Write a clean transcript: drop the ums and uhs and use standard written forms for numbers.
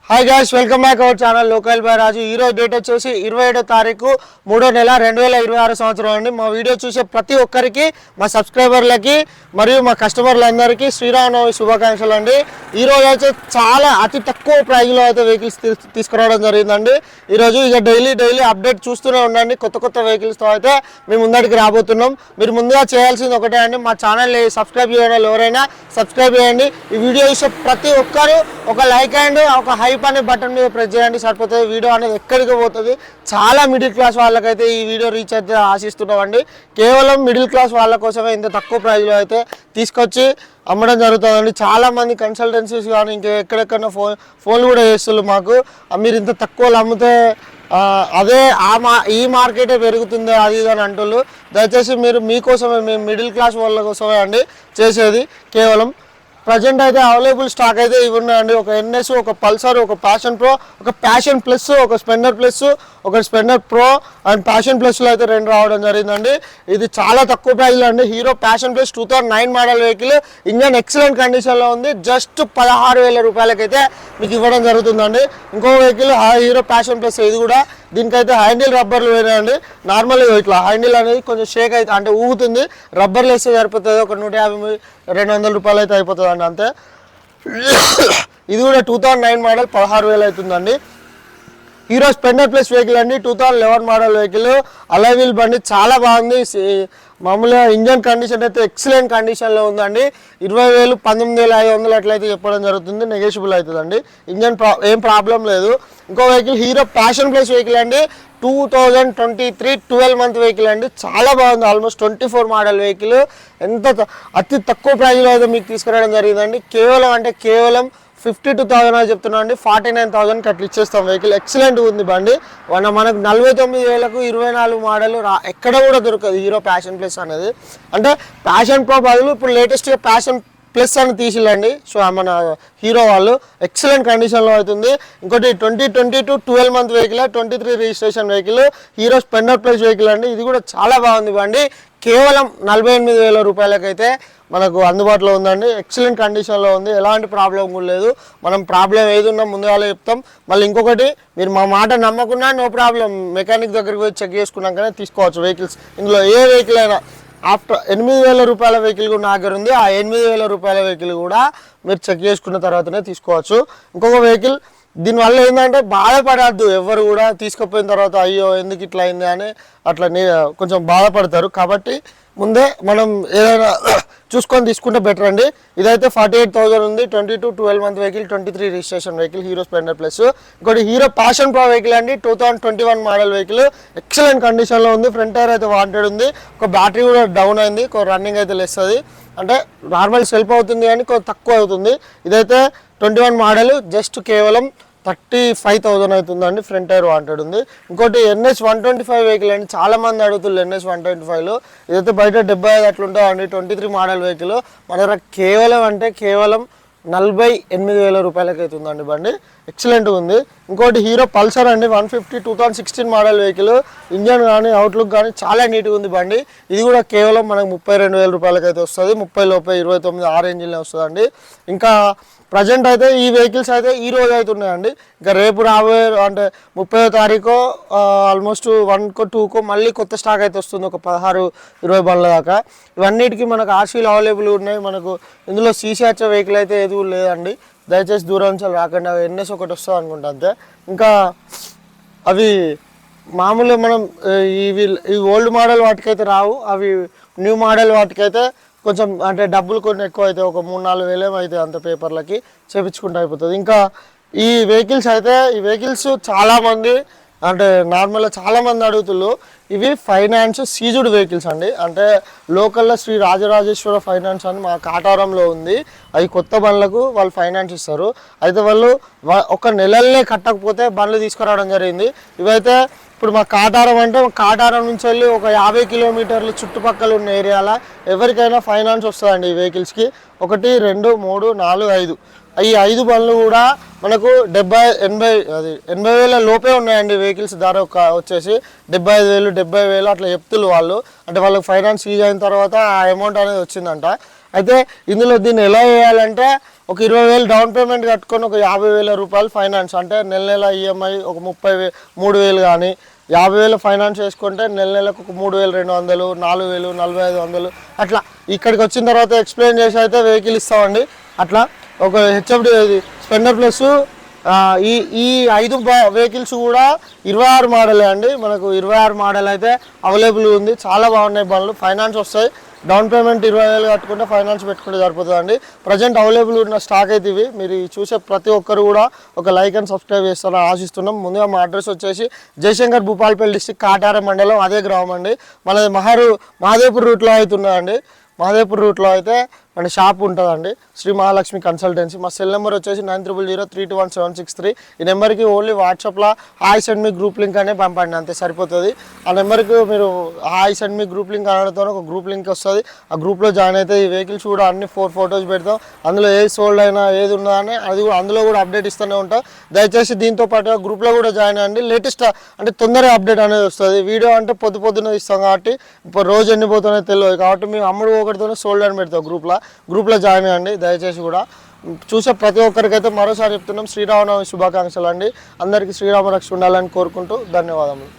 Hi guys, welcome back our channel local by Raju. ఈరోజు date వచ్చేసి 27వ తారీఖు 3వ నెల 2026 సంవత్సరం అండి. మా వీడియో చూసే ప్రతి ఒక్కరికి, మా సబ్స్క్రైబర్లకి మరియు మా కస్టమర్లందరికీ శ్రీరామనవమి శుభాకాంక్షలు అండి. ఈరోజు అయితే చాలా అతి తక్కువ ప్రైజ్లో అయితే వెహికల్స్ తీసుకురావడం జరిగిందండి. ఈరోజు ఇక డైలీ అప్డేట్ చూస్తూనే ఉండండి. కొత్త వెహికల్స్తో అయితే మేము ముందడికి రాబోతున్నాం. మీరు ముందుగా చేయాల్సింది ఒకటే అండి, మా ఛానల్ సబ్స్క్రైబ్ చేయడం ఎవరైనా సబ్స్క్రైబ్ చేయండి. ఈ వీడియో చూసే ప్రతి ఒక్కరు ఒక లైక్ అండ్ ఒక హైప్ అనే బటన్ మీద ప్రెస్ చేయండి, సరిపోతుంది. వీడియో అనేది ఎక్కడికి పోతుంది. చాలా మిడిల్ క్లాస్ వాళ్ళకైతే ఈ వీడియో రీచ్ అయితే ఆశిస్తున్నామండి. కేవలం మిడిల్ క్లాస్ వాళ్ళ కోసమే ఇంత తక్కువ ప్రైస్లో అయితే తీసుకొచ్చి అమ్మడం జరుగుతుందండి. చాలామంది కన్సల్టెన్సీస్ కానీ ఇంకా ఎక్కడెక్కడ ఫోన్లు కూడా చేస్తున్నారు మాకు, మీరు ఇంత తక్కువలో అమ్మితే అదే ఈ మార్కెటే పెరుగుతుంది అది ఇది అని అంటున్నారు. దయచేసి మీరు మీకోసమే, మేము మిడిల్ క్లాస్ వాళ్ళ కోసమే అండి చేసేది. కేవలం ప్రజెంట్ అయితే అవైలబుల్ స్టాక్ అయితే ఇవి ఉన్నాయండి. ఒక ఎన్ఎస్, ఒక పల్సర్, ఒక ప్యాషన్ ప్రో, ఒక ప్యాషన్ ప్లస్, ఒక స్పెండర్ ప్లస్, ఒక స్పెండర్ ప్రో అండ్ ప్యాషన్ ప్లస్లో అయితే రెండు రావడం జరిగిందండి. ఇది చాలా తక్కువ ప్రైస్లో అండి. Hero passion plus 2009 model vehicle, engine excellent కండిషన్లో ఉంది. జస్ట్ 16,000 రూపాయలకైతే మీకు ఇవ్వడం జరుగుతుందండి. ఇంకో వెహికల్ హీరో ప్యాషన్ ప్లస్, ఇది కూడా దీనికైతే హ్యాండిల్ రబ్బర్లు పోయినాయండి. నార్మల్గా ఇట్లా హ్యాండిల్ అనేది కొంచెం షేక్ అయితే అంటే ఊగుతుంది. రబ్బర్లు వేస్తే సరిపోతుంది. ఒక 150-200 రూపాయలు అయితే అయిపోతుందండి అంతే. ఇది కూడా 2009 మోడల్, 16,000 అవుతుందండి. హీరో స్పెండర్ ప్లస్ వెహికల్ అండి, 2011 మోడల్ వెహికల్. అలైవీల్ బండి చాలా బాగుంది. మామూలుగా ఇంజన్ కండిషన్ అయితే ఎక్సలెంట్ కండిషన్లో ఉందండి. 20,000 19,500 అట్లయితే చెప్పడం జరుగుతుంది. నెగోషియబుల్ అవుతుందండి. ఇంజన్ ఏం ప్రాబ్లం లేదు. ఇంకో vehicle hero passion plus vehicle అండి, 2023 12 మంత్ వెహికల్ అండి. చాలా బాగుంది. Almost 24 model vehicle. అతి తక్కువ ప్రైజ్లో అయితే మీకు తీసుకురావడం జరిగిందండి. కేవలం 52,000 అని చెప్తున్నాం అండి. 49,000కి అట్లా ఇచ్చేస్తాం. వెహికల్ ఎక్సలెంట్ ఉంది బండి. మనకు 49,000కు 24 మోడల్ ఎక్కడ కూడా దొరకదు హీరో ప్యాషన్ ప్లస్ అనేది. అంటే ప్యాషన్ ప్రో బదులు ఇప్పుడు లేటెస్ట్గా ప్యాషన్ ప్లస్ అని తీసిల్లండి. సో మన హీరో వాళ్ళు ఎక్సలెంట్ కండిషన్లో అవుతుంది. ఇంకోటి 2022 12 month vehicle, 23 registration vehicle, hero స్పెండర్ ప్లస్ వెహికల్ అండి. ఇది కూడా చాలా బాగుంది బండి. కేవలం 48,000 రూపాయలకైతే మనకు అందుబాటులో ఉందండి. ఎక్సలెంట్ కండిషన్లో ఉంది. ఎలాంటి ప్రాబ్లం కూడా లేదు. మనం ప్రాబ్లం ఏది ఉన్నా ముందుగా చెప్తాం. మళ్ళీ ఇంకొకటి, మీరు మా మాట నమ్మకున్నా నో ప్రాబ్లం, మెకానిక్ దగ్గరికి పోయి చెక్ చేసుకున్నాకనే తీసుకోవచ్చు వెహికల్స్. ఇందులో ఏ వెహికల్ అయినా ఆఫ్టర్ 8,000 రూపాయల వెహికల్ కూడా నా దగ్గర ఉంది. ఆ 8,000 రూపాయల వెహికల్ కూడా మీరు చెక్ చేసుకున్న తర్వాతనే తీసుకోవచ్చు. ఇంకొక వెహికల్, దీనివల్ల ఏంటంటే బాధపడద్దు ఎవరు కూడా. తీసుకుపోయిన తర్వాత అయ్యో ఎందుకు ఇట్లా అయింది అని అట్లా కొంచెం బాధపడతారు. కాబట్టి ముందే మనం ఏదైనా చూసుకొని తీసుకుంటే బెటర్ అండి. ఇదైతే 48,000 ఉంది. 22 12 month vehicle, 23 registration vehicle, hero Splendor plus. ఇంకోటి హీరో ప్యాషన్ ప్రో వెహికల్ అండి, 2021 మోడల్ వెహికల్. ఎక్సలెంట్ కండిషన్లో ఉంది. ఫ్రంట్ టైర్ అయితే వాంటెడ్ ఉంది. ఒక బ్యాటరీ కూడా డౌన్ అయింది. ఒక రన్నింగ్ అయితే లేస్తుంది. అంటే నార్మల్ సెల్ఫ్ అవుతుంది కానీ కొంచెం తక్కువ అవుతుంది. ఇదైతే 21 మోడల్, జస్ట్ కేవలం 35,000 అవుతుందండి. ఫ్రంట్ టైర్ వాంటెడ్ ఉంది. ఇంకోటి NS 125 వెహికల్ అండి. చాలా మంది అడుగుతుంది NS 125లో. ఇదైతే బయట 75 అట్లుంటుందండి. 23 మోడల్ వెహికల్. మన దగ్గర కేవలం 48,000 రూపాయలకి అవుతుందండి బండి. ఎక్సలెంట్ ఉంది. ఇంకోటి హీరో పల్సర్ అండి, 150 2016 మోడల్ వెహికల్. ఇంజన్ కానీ అవుట్లుక్ కానీ చాలా నీట్గా ఉంది బండి. ఇది కూడా కేవలం మనకు 32,000 రూపాయలకి అయితే వస్తుంది. 30 లోపే 29 6 ఇంజిన్లే వస్తుందండి. ఇంకా ప్రజెంట్ అయితే ఈ వెహికల్స్ అయితే ఈ రోజు అయితే ఉన్నాయండి. ఇంకా రేపు రాబోయే అంటే 30వ తారీఖు ఆల్మోస్ట్ 1కో 2కో మళ్ళీ కొత్త స్టాక్ అయితే వస్తుంది. ఒక 16-20 బండ్ల దాకా. ఇవన్నిటికీ మనకు ఆర్సీలు అవైలబుల్ ఉన్నాయి. మనకు ఇందులో సీసీ వచ్చే వెహికల్ అయితే ఏది లేదండి. దయచేసి దూరం నుంచి రాకండి. అవి NS ఒకటి వస్తుంది అనుకుంటా అంతే. ఇంకా అవి మామూలుగా మనం ఈ ఓల్డ్ మోడల్ వాటికైతే రావు. అవి న్యూ మోడల్ వాటికైతే కొంచెం అంటే డబ్బులు కొన్ని ఎక్కువ అవుతాయి. ఒక 3-4 వేలు అవుతాయి అంత పేపర్లకి చేపించుకుంటూ అయిపోతుంది. ఇంకా ఈ వెహికల్స్ చాలామంది అంటే నార్మల్గా చాలామంది అడుగుతున్నారు. ఇవి ఫైనాన్స్ సీజుడ్ వెహికల్స్ అండి. అంటే లోకల్లో శ్రీ రాజరాజేశ్వర ఫైనాన్స్ అని మా కాటారంలో ఉంది. అవి కొత్త బండ్లకు వాళ్ళు ఫైనాన్స్ ఇస్తారు. అయితే వాళ్ళు ఒక నెలలనే కట్టకపోతే బండ్లు తీసుకురావడం జరిగింది. ఇవైతే ఇప్పుడు మా కాటారం అంటే కాటారం నుంచి వెళ్ళి ఒక 50 కిలోమీటర్లు చుట్టుపక్కల ఉన్న ఏరియాలో ఎవరికైనా ఫైనాన్స్ వస్తుందండి ఈ వెహికల్స్కి. 1 2 3 4 5 ఈ 5 బండ్లు కూడా మనకు 80,000 లోపే ఉన్నాయండి వెహికల్స్. ధర వచ్చేసి 75,000 70,000 అట్లా చెప్తున్నారు వాళ్ళు. అంటే వాళ్ళకి ఫైనాన్స్ సీజ్ అయిన తర్వాత ఆ అమౌంట్ అనేది వచ్చిందంట. అయితే ఇందులో దీన్ని ఎలా చేయాలంటే ఒక 20,000 డౌన్ పేమెంట్ కట్టుకొని ఒక 50,000 రూపాయలు ఫైనాన్స్ అంటే నెల నెల ఈఎంఐ ఒక 3,000 కానీ 50,000 ఫైనాన్స్ వేసుకుంటే నెలకు ఒక 3,200, 4,000, 4,500 అట్లా ఇక్కడికి వచ్చిన తర్వాత ఎక్స్ప్లెయిన్ చేసి అయితే వెహికల్ ఇస్తామండి. అట్లా ఒక హెచ్ఎఫ్డి స్ప్లెండర్ ప్లస్ ఈ 5 వెహికల్స్ కూడా 26 మోడలే అండి. మనకు 26 మోడల్ అయితే అవైలబుల్ ఉంది. చాలా బాగున్నాయి బండ్లు, ఫైనాన్స్ వస్తాయి. డౌన్ పేమెంట్ 20,000 కట్టుకుంటే ఫైనాన్స్ పెట్టుకుంటే సరిపోతుంది అండి. ప్రజెంట్ అవైలబుల్ ఉన్న స్టాక్ అయితే ఇవి. మీరు చూసే ప్రతి ఒక్కరు కూడా ఒక లైక్ అండ్ సబ్స్క్రైబ్ చేస్తారని ఆశిస్తున్నాం. ముందుగా మా అడ్రస్ వచ్చేసి జయశంకర్ భూపాలపల్లి డిస్టిక్ కాటార మండలం, అదే గ్రామం అండి. మనది మహాదేవ్పూర్ రూట్లో అవుతుందండి. మహాదేవ్పూర్ రూట్లో అయితే మన షాప్ ఉంటుందండి, శ్రీ మహాలక్ష్మి కన్సల్టెన్సీ. మా సెల్ నెంబర్ వచ్చేసి 9003211763. ఈ నెంబర్కి ఓన్లీ వాట్సాప్లో hi send me group link అనే పంపండి, అంతే సరిపోతుంది. ఆ నెంబర్కి మీరు hi send me group link అనడంతో ఒక గ్రూప్ లింక్ వస్తుంది. ఆ గ్రూప్లో జాయిన్ అయితే ఈ వెహికల్స్ కూడా అన్ని 4 ఫొటోస్ పెడతాం. అందులో ఏది సోల్డ్ అయినా ఏది ఉన్నా అని అది కూడా అందులో కూడా అప్డేట్ ఇస్తూనే ఉంటాం. దయచేసి దీంతో పాటు గ్రూప్లో కూడా జాయిన్ అవ్వండి. లేటెస్ట్ అంటే తొందరగా అప్డేట్ అనేది వస్తుంది. వీడియో అంటే పొద్దున ఇస్తాం కాబట్టి ఇప్పుడు రోజు ఎన్ని పోతున్నాయో తెలియదు కాబట్టి మేము అమ్ముడు ఒకటితోనే సోల్డ్ అని పెడతాం. గ్రూప్లో జాయిన్ అవ్వండి దయచేసి. కూడా చూసే ప్రతి ఒక్కరికైతే మరోసారి చెప్తున్నాం శ్రీరామనవమి శుభాకాంక్షలు అండి. అందరికీ శ్రీరామ రక్ష ఉండాలని కోరుకుంటూ ధన్యవాదములు.